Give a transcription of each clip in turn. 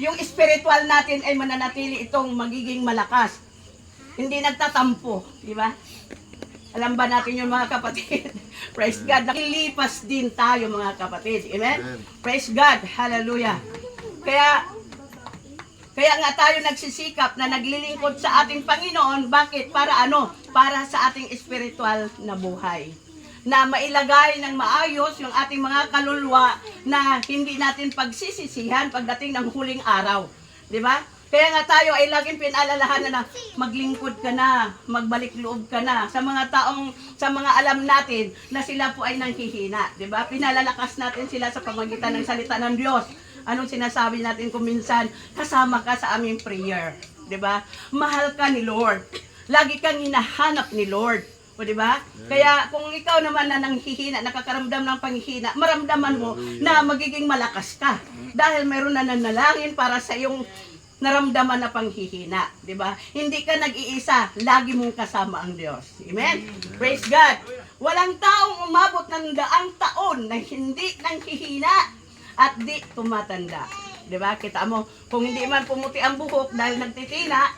yung spiritual natin ay mananatili itong magiging malakas. Hindi nagtatampo, di ba? Alam ba natin yung mga kapatid? Praise God. Nakilipas din tayo mga kapatid. Amen? Praise God. Hallelujah. Kaya nga tayo nagsisikap na naglilingkod sa ating Panginoon. Bakit? Para ano? Para sa ating spiritual na buhay. Na mailagay ng maayos yung ating mga kaluluwa na hindi natin pagsisisihan pagdating ng huling araw. Di ba? Kaya nga tayo ay laging pinaalalahanan na maglingkod ka na, magbalik loob ka na sa mga alam natin na sila po ay nanghihina. Di ba? Pinalalakas natin sila sa pamagitan ng salita ng Diyos. Anong sinasabi natin kung minsan, kasama ka sa aming prayer. Di ba? Mahal ka ni Lord. Lagi kang hinahanap ni Lord. O di ba? Kaya kung ikaw naman na nanghihina, nakakaramdam ng panghihina, maramdaman mo na magiging malakas ka. Dahil mayroon na nanalangin para sa iyong naramdaman na panghihina, di ba? Hindi ka nag-iisa, lagi mong kasama ang Diyos. Amen? Praise God. Walang taong umabot ng 100 taon na hindi nanghihina at di tumatanda. Di ba? Kita mo, kung hindi man pumuti ang buhok dahil nagtitina,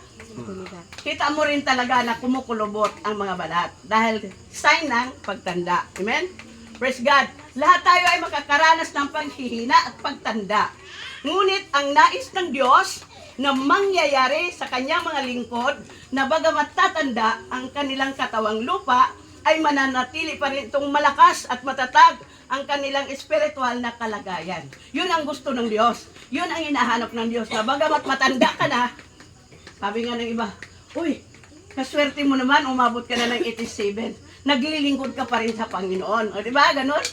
kita mo rin talaga na kumukulubot ang mga balat dahil sign ng pagtanda. Amen? Praise God. Lahat tayo ay makakaranas ng panghihina at pagtanda. Ngunit ang nais ng Diyos na mangyayari sa kanyang mga lingkod na bagamat tatanda ang kanilang katawang lupa ay mananatili pa rin itong malakas at matatag ang kanilang espiritual na kalagayan. Yun ang gusto ng Diyos. Yun ang hinahanap ng Diyos na bagamat matanda ka na, sabi nga ng iba, uy, kaswerte mo naman, umabot ka na ng 87. Naglilingkod ka pa rin sa Panginoon. O diba, ganun?